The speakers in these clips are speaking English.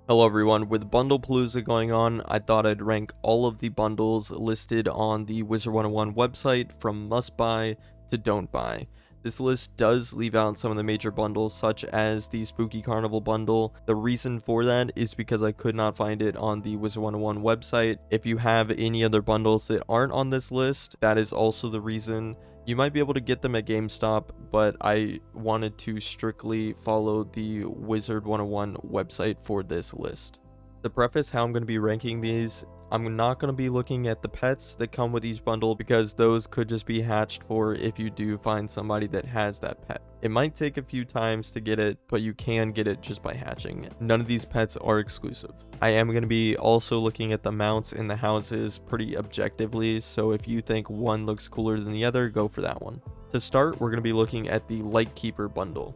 Hello everyone, with Bundle Palooza going on, I thought I'd rank all of the bundles listed on the Wizard101 website from must buy to don't buy. This list does leave out some of the major bundles such as the Spooky Carnival bundle. The reason for that is because I could not find it on the Wizard101 website. If you have any other bundles that aren't on this list, that is also the reason. You might be able to get them at GameStop, but I wanted to strictly follow the Wizard101 website for this list. To preface how I'm going to be ranking these, I'm not going to be looking at the pets that come with each bundle because those could just be hatched for if you do find somebody that has that pet. It might take a few times to get it, but you can get it just by hatching. None of these pets are exclusive. I am going to be also looking at the mounts in the houses pretty objectively, so if you think one looks cooler than the other, go for that one. To start, we're going to be looking at the Lightkeeper bundle.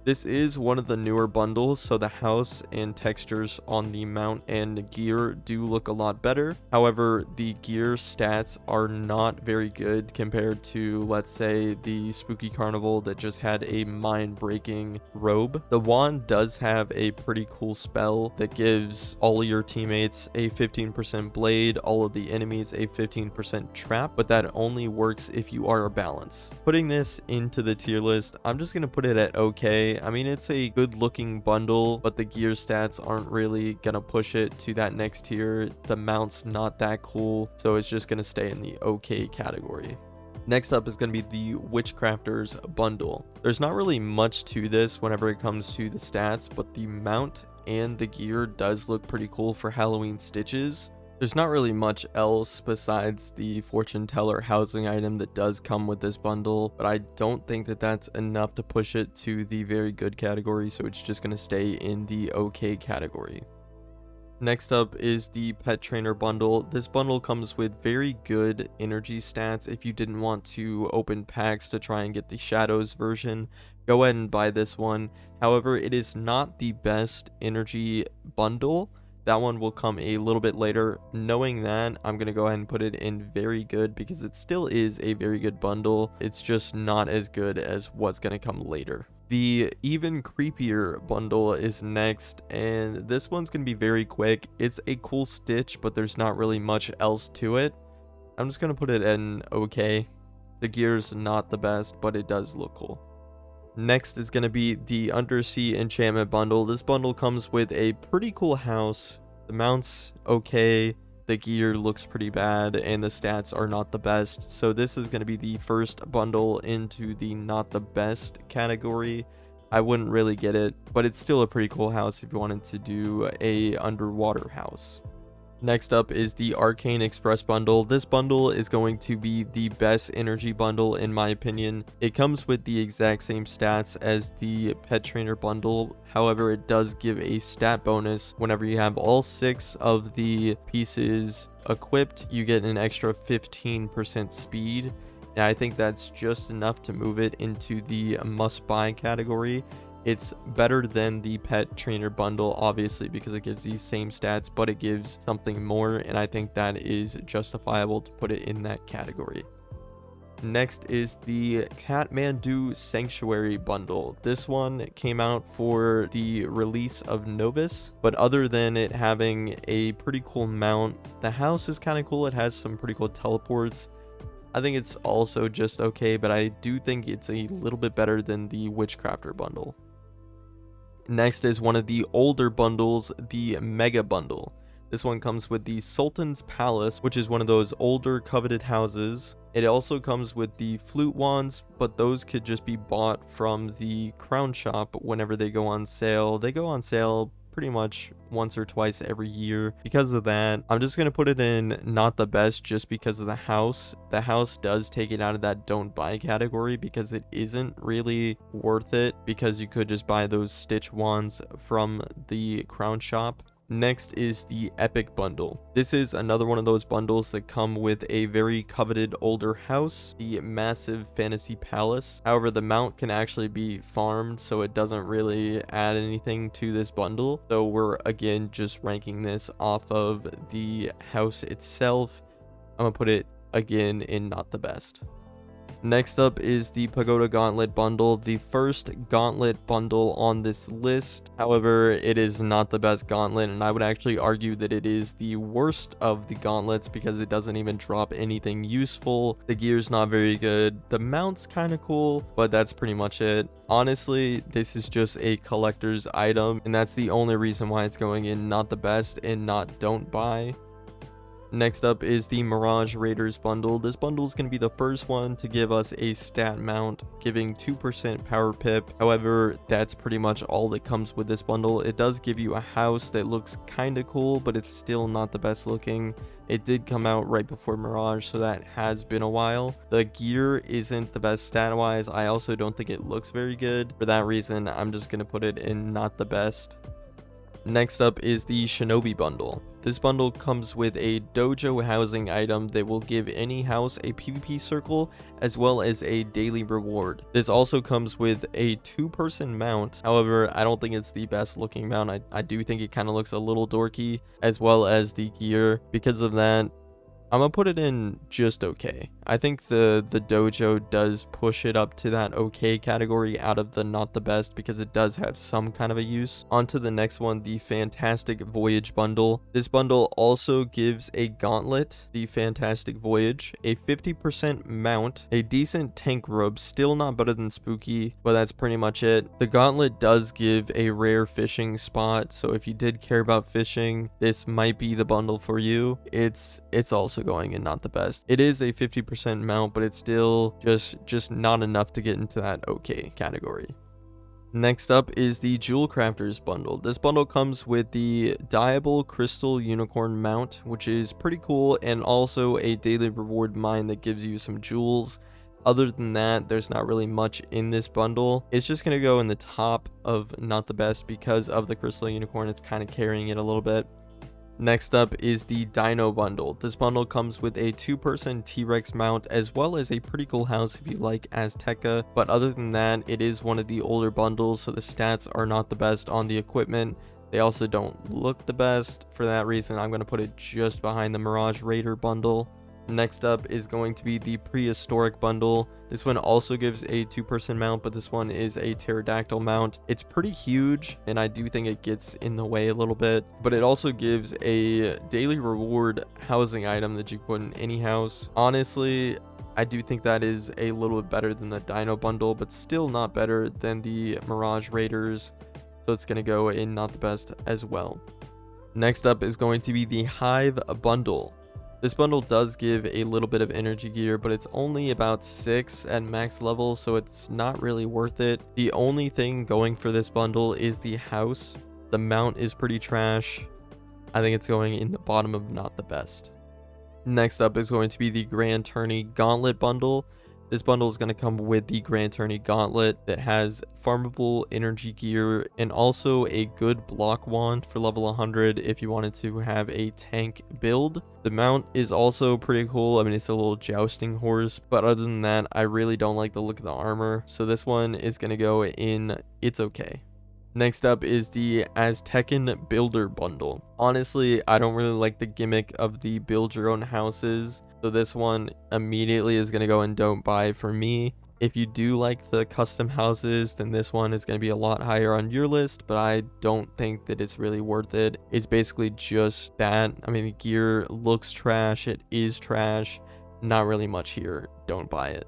This is one of the newer bundles, so the house and textures on the mount and gear do look a lot better. However, the gear stats are not very good compared to, let's say, the Spooky Carnival that just had a mind-breaking robe. The wand does have a pretty cool spell that gives all of your teammates a 15% blade, all of the enemies a 15% trap, but that only works if you are a balance. Putting this into the tier list, I'm just going to put it at okay. I mean, it's a good looking bundle, but the gear stats aren't really gonna push it to that next tier. The mount's not that cool, so it's just gonna stay in the okay category. Next up is going to be the Witchcrafters bundle. There's not really much to this whenever it comes to the stats, but the mount and the gear does look pretty cool for Halloween stitches. There's not really much else besides the fortune teller housing item that does come with this bundle, but I don't think that that's enough to push it to the very good category, so it's just going to stay in the okay category. Next up is the Pet Trainer bundle. This bundle comes with very good energy stats. If you didn't want to open packs to try and get the Shadows version, go ahead and buy this one. However, it is not the best energy bundle. That one will come a little bit later. Knowing that, I'm going to go ahead and put it in very good because it still is a very good bundle. It's just not as good as what's going to come later. The even creepier bundle is next, and this one's going to be very quick. It's a cool stitch, but there's not really much else to it. I'm just going to put it in okay. The gear's not the best, but it does look cool. Next is going to be the Undersea Enchantment bundle. This bundle comes with a pretty cool house. The mount's okay, the gear looks pretty bad, and the stats are not the best. So this is going to be the first bundle into the not the best category. I wouldn't really get it, but it's still a pretty cool house if you wanted to do a underwater house. Next up is the Arcane Express bundle. This bundle is going to be the best energy bundle in my opinion. It comes with the exact same stats as the Pet Trainer bundle. However, it does give a stat bonus. Whenever you have all 6 of the pieces equipped, you get an extra 15% speed. And I think that's just enough to move it into the must-buy category. It's better than the Pet Trainer bundle, obviously, because it gives these same stats, but it gives something more, and I think that is justifiable to put it in that category. Next is the Catm de Sanctuary bundle. This one came out for the release of Novus, but other than it having a pretty cool mount, the house is kind of cool. It has some pretty cool teleports. I think it's also just okay, but I do think it's a little bit better than the Witchcrafter bundle. Next is one of the older bundles, the Mega Bundle. This one comes with the Sultans Palace, which is one of those older coveted houses. It also comes with the flute wands, but those could just be bought from the crown shop whenever they go on sale. They go on sale pretty much once or twice every year. Because of that, I'm just going to put it in not the best just because of the house. The house does take it out of that don't buy category because it isn't really worth it, because you could just buy those stitch wands from the crown shop. Next is the Epic Bundle. This is another one of those bundles that come with a very coveted older house, the Massive Fantasy Palace. However, the mount can actually be farmed, so it doesn't really add anything to this bundle. So we're again just ranking this off of the house itself. I'm gonna put it again in not the best. Next up is the Pagota Gauntlet bundle, the first gauntlet bundle on this list. However, it is not the best gauntlet, and I would actually argue that it is the worst of the gauntlets because it doesn't even drop anything useful. The gear's not very good. The mount's kind of cool, but that's pretty much it. Honestly, this is just a collector's item, and that's the only reason why it's going in not the best and not don't buy. Next up is the Mirage Raiders bundle. This bundle is going to be the first one to give us a stat mount, giving 2% power pip. However, that's pretty much all that comes with this bundle. It does give you a house that looks kind of cool, but it's still not the best looking. It did come out right before Mirage, so that has been a while. The gear isn't the best stat-wise. I also don't think it looks very good. For that reason, I'm just going to put it in not the best. Next up is the Shinobi bundle. This bundle comes with a dojo housing item that will give any house a PvP circle as well as a daily reward. This also comes with a 2-person mount. However, I don't think it's the best looking mount. I do think it kind of looks a little dorky, as well as the gear. Because of that, I'm gonna put it in just okay. I think the dojo does push it up to that okay category out of the not the best because it does have some kind of a use. On to the next one, the Fantastic Voyage bundle. This bundle also gives a gauntlet, the Fantastic Voyage, a 50% mount, a decent tank robe, still not better than Spooky, but that's pretty much it. The gauntlet does give a rare fishing spot, so if you did care about fishing, this might be the bundle for you. It's also going in not the best. It is a 50% mount, but it's still just not enough to get into that okay category. Next up is the Witchcrafters bundle. This bundle comes with the Diable Crystal Unicorn mount, which is pretty cool, and also a daily reward mine that gives you some jewels. Other than that, there's not really much in this bundle. It's just going to go in the top of not the best because of the Crystal Unicorn. It's kind of carrying it a little bit. Next up is the Dino Bundle. This bundle comes with a 2-person T-Rex mount as well as a pretty cool house if you like Azteca, but other than that, it is one of the older bundles, so the stats are not the best on the equipment. They also don't look the best. For that reason, I'm going to put it just behind the Mirage Raider bundle. Next up is going to be the Prehistoric Bundle. This one also gives a 2-person mount, but this one is a pterodactyl mount. It's pretty huge, and I do think it gets in the way a little bit, but it also gives a daily reward housing item that you put in any house. Honestly, I do think that is a little bit better than the Dino Bundle, but still not better than the Mirage Raiders, so it's going to go in not the best as well. Next up is going to be the Hive Bundle. This bundle does give a little bit of energy gear, but it's only about 6 at max level, so it's not really worth it. The only thing going for this bundle is the house. The mount is pretty trash. I think it's going in the bottom of not the best. Next up is going to be the Grand Turny Gauntlet bundle. This bundle is going to come with the Grand Turny Gauntlet that has farmable energy gear and also a good block wand for level 100 if you wanted to have a tank build. The mount is also pretty cool. I mean, it's a little jousting horse, but other than that, I really don't like the look of the armor. So this one is going to go in it's okay. Next up is the Aztec Builder bundle. Honestly, I don't really like the gimmick of the build your own houses, so this one immediately is going to go in don't buy for me. If you do like the custom houses, then this one is going to be a lot higher on your list, but I don't think that it's really worth it. It's basically just that. I mean, the gear looks trash. It is trash. Not really much here. Don't buy it.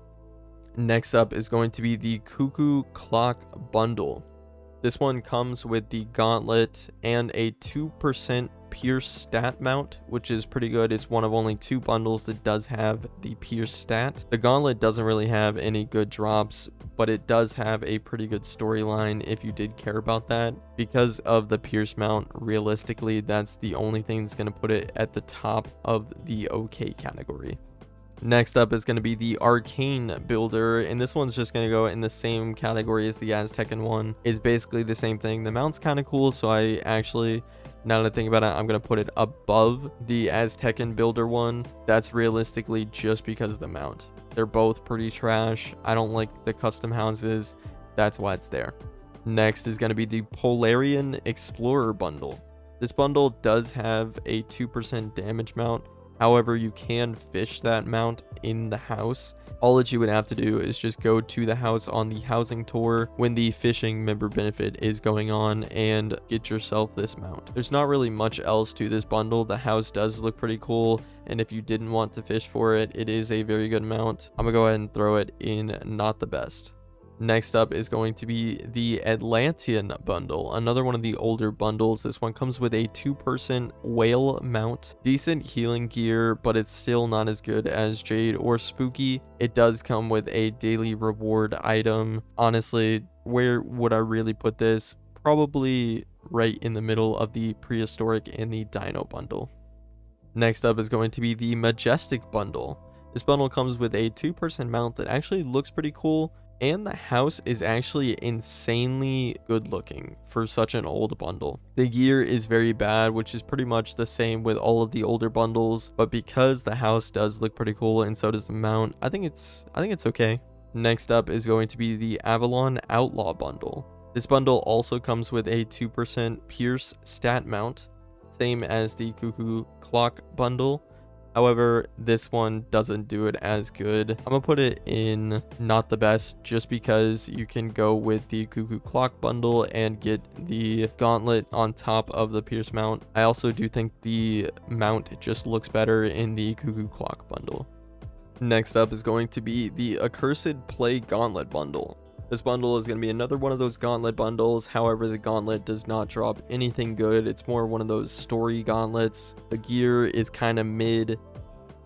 Next up is going to be the Cuckoo Clock bundle. This one comes with the gauntlet and a 2% pierce stat mount, which is pretty good. It's one of only 2 bundles that does have the pierce stat. The gauntlet doesn't really have any good drops, but it does have a pretty good storyline if you did care about that. Because of the pierce mount, realistically, that's the only thing that's going to put it at the top of the okay category. Next up is going to be the Arcane Builder, and this one's just going to go in the same category as the Aztecan one. It's basically the same thing. The mount's kind of cool, so I actually, now that I think about it, I'm going to put it above the Aztecan Builder one. That's realistically just because of the mount. They're both pretty trash. I don't like the custom houses. That's why it's there. Next is going to be the Polarian Explorer bundle. This bundle does have a 2% damage mount. However, you can fish that mount in the house. All that you would have to do is just go to the house on the housing tour when the fishing member benefit is going on and get yourself this mount. There's not really much else to this bundle. The house does look pretty cool, and if you didn't want to fish for it, it is a very good mount. I'm gonna go ahead and throw it in not the best. Next up is going to be the Atlantean bundle, another one of the older bundles. This one comes with a 2-person whale mount, decent healing gear, but it's still not as good as Jade or Spooky. It does come with a daily reward item. Honestly, where would I really put this? Probably right in the middle of the Prehistoric and the Dino Bundle. Next up is going to be the Majestic bundle. This bundle comes with a 2-person mount that actually looks pretty cool, and the house is actually insanely good looking for such an old bundle. The gear is very bad, which is pretty much the same with all of the older bundles, but because the house does look pretty cool and so does the mount, I think it's okay. Next up is going to be the Avalon Outlaw bundle. This bundle also comes with a 2% Pierce stat mount, same as the Cuckoo Clock bundle. However, this one doesn't do it as good. I'm gonna put it in not the best just because you can go with the Cuckoo Clock bundle and get the gauntlet on top of the Pierce mount. I also do think the mount just looks better in the Cuckoo Clock bundle. Next up is going to be the Accursed Play Gauntlet bundle. This bundle is going to be another one of those gauntlet bundles. However, the gauntlet does not drop anything good. It's more one of those story gauntlets. The gear is kind of mid.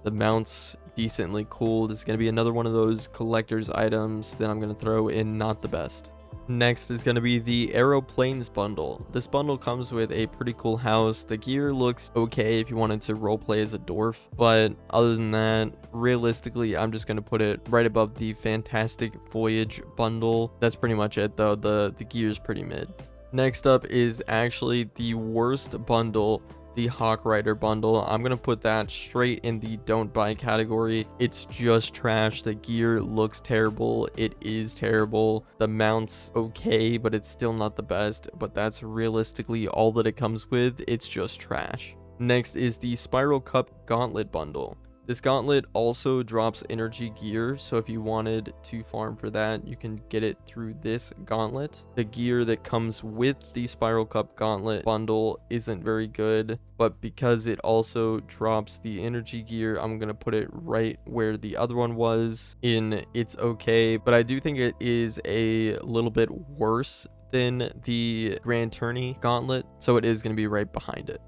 The mount's decently cool. This is going to be another one of those collector's items that I'm going to throw in not the best. Next is going to be the Aeroplanes bundle. This bundle comes with a pretty cool house. The gear looks okay if you wanted to roleplay as a dwarf, but other than that, realistically, I'm just going to put it right above the Fantastic Voyage bundle. That's pretty much it though. The gear is pretty mid. Next up is actually the worst bundle, the Hawk Rider bundle. I'm gonna put that straight in the don't buy category. It's just trash. The gear looks terrible. It is terrible. The mount's okay, but it's still not the best, but that's realistically all that it comes with. It's just trash. Next is the Spiral Cup Gauntlet bundle. This gauntlet also drops energy gear, so if you wanted to farm for that, you can get it through this gauntlet. The gear that comes with the Spiral Cup Gauntlet bundle isn't very good, but because it also drops the energy gear, I'm going to put it right where the other one was in it's okay, but I do think it is a little bit worse than the Grand Turny Gauntlet, so it is going to be right behind it.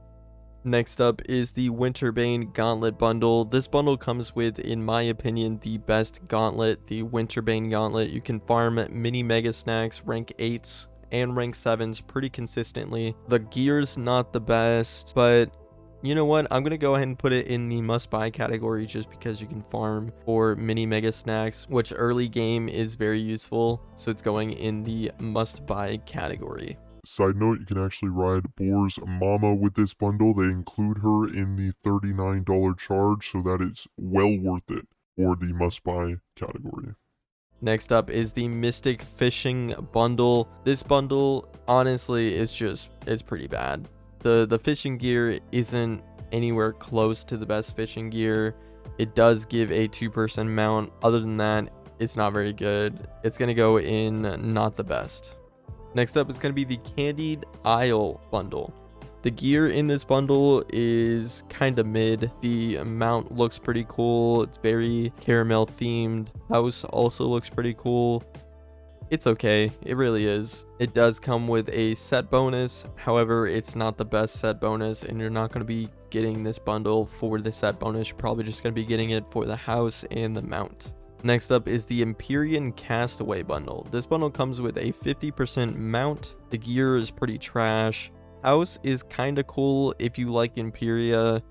Next up is the Winterbane Gauntlet bundle. This bundle comes with, in my opinion, the best gauntlet, the Winterbane Gauntlet. You can farm mini mega snacks, rank 8s and rank 7s pretty consistently. The gear's not the best, but you know what? I'm going to go ahead and put it in the must buy category just because you can farm for mini mega snacks, which early game is very useful. So it's going in the must buy category. Side note, you can actually ride Boar's mama with this bundle. They include her in the $39 charge, so that it's well worth it for the must-buy category. Next up is the Mystic Fishing bundle. This bundle, honestly, it's pretty bad. The fishing gear isn't anywhere close to the best fishing gear. It does give a 2-person mount. Other than that, it's not very good. It's going to go in not the best. Next up is going to be the Candied Aisle bundle. The gear in this bundle is kind of mid. The mount looks pretty cool. It's very caramel themed. House also looks pretty cool. It's okay. It really is. It does come with a set bonus. However, it's not the best set bonus, and you're not going to be getting this bundle for the set bonus. You're probably just going to be getting it for the house and the mount. Next up is the Empyrean Castaway bundle. This bundle comes with a 50% mount. The gear is pretty trash. House is kind of cool if you like Imperia,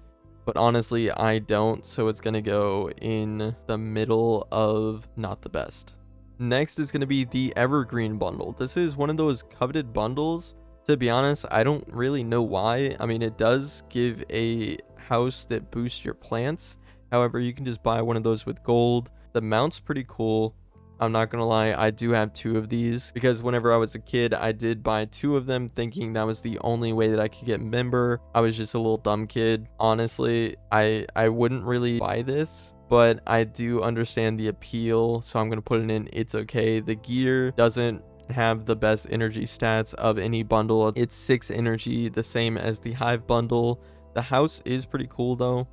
but honestly I don't, so it's going to go in the middle of not the best. Next is going to be the Evergreen bundle. This is one of those coveted bundles. To be honest, I don't really know why. I mean, it does give a house that boosts your plants. However, you can just buy one of those with gold. The mount's pretty cool. I'm not gonna lie, I do have 2 of these because whenever I was a kid, I did buy 2 of them thinking that was the only way that I could get member. I was just a little dumb kid. Honestly, I wouldn't really buy this, but I do understand the appeal, so I'm going to put it in it's okay. The gear doesn't have the best energy stats of any bundle. It's 6 energy, the same as the Hive Bundle. The house is pretty cool though,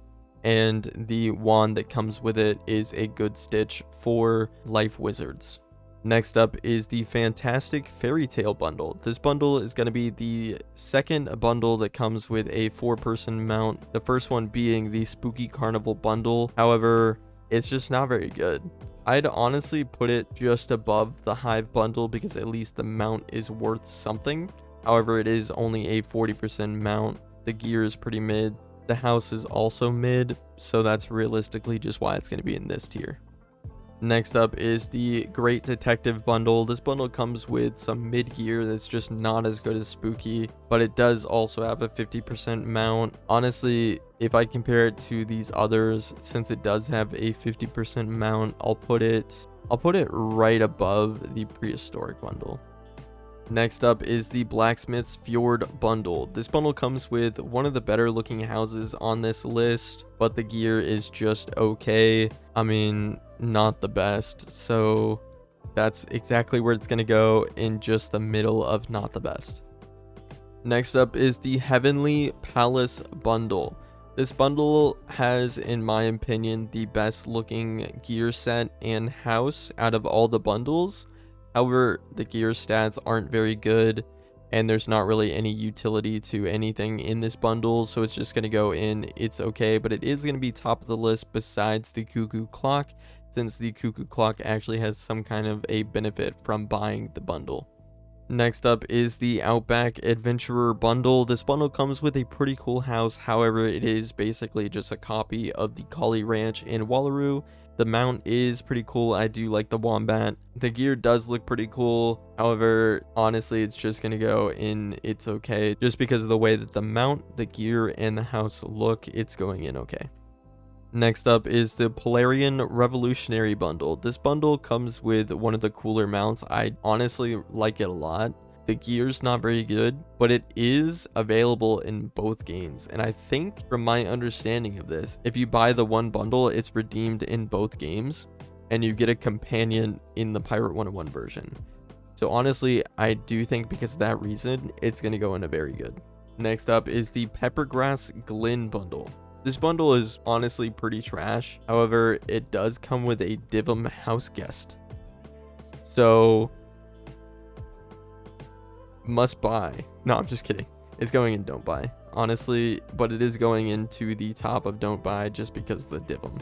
and the wand that comes with it is a good stitch for life wizards. Next up is the Fantastic Fairy Tale Bundle. This bundle is going to be the second bundle that comes with a 4-person mount. The first one being the Spooky Carnival Bundle. However, it's just not very good. I'd honestly put it just above the Hive Bundle because at least the mount is worth something. However, it is only a 40% mount. The gear is pretty mid. The house is also mid, so that's realistically just why it's going to be in this tier. Next up is the Great Detective Bundle. This bundle comes with some mid gear that's just not as good as Spooky, but it does also have a 50% mount. Honestly, if I compare it to these others, since it does have a 50% mount, I'll put it right above the Prehistoric Bundle. Next up is the Blacksmiths Fjord Bundle. This bundle comes with one of the better looking houses on this list, but the gear is just okay. I mean, not the best, so that's exactly where it's going to go, in just the middle of not the best. Next up is the Heavenly Palace Bundle. This bundle has, in my opinion, the best looking gear set and house out of all the bundles. However, the gear stats aren't very good, and there's not really any utility to anything in this bundle, so it's just going to go in it's okay, but it is going to be top of the list besides the Cuckoo Clock, since the Cuckoo Clock actually has some kind of a benefit from buying the bundle. Next up is the Outback Adventurer Bundle. This bundle comes with a pretty cool house, however, it is basically just a copy of the Collie Ranch in Wallaroo. The mount is pretty cool. I do like the wombat. The gear does look pretty cool. However, honestly, it's just going to go in it's okay. Just because of the way that the mount, the gear, and the house look, it's going in okay. Next up is the Polarian Revolutionary Bundle. This bundle comes with one of the cooler mounts. I honestly like it a lot. The gear's not very good, but it is available in both games. And I think, from my understanding of this, if you buy the one bundle, it's redeemed in both games, and you get a companion in the Pirate 101 version. So honestly, I do think because of that reason, it's going to go in a very good. Next up is the Peppergrass Glen Bundle. This bundle is honestly pretty trash. However, it does come with a Divum house guest. So must buy. No, I'm just kidding. It's going in don't buy, honestly, but it is going into the top of don't buy just because of the Divum.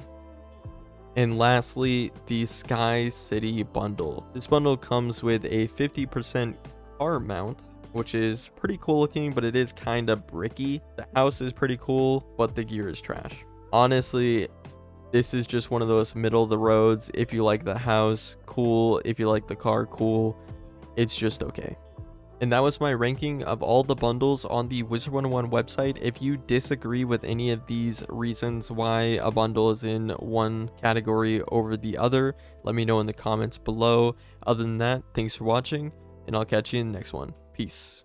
And lastly, the Sky City Bundle. This bundle comes with a 50% car mount, which is pretty cool looking, but it is kind of bricky. The house is pretty cool, but the gear is trash. Honestly, this is just one of those middle of the roads. If you like the house, cool. If you like the car, cool. It's just okay. And that was my ranking of all the bundles on the Wizard101 website. If you disagree with any of these reasons why a bundle is in one category over the other, let me know in the comments below. Other than that, thanks for watching, and I'll catch you in the next one. Peace.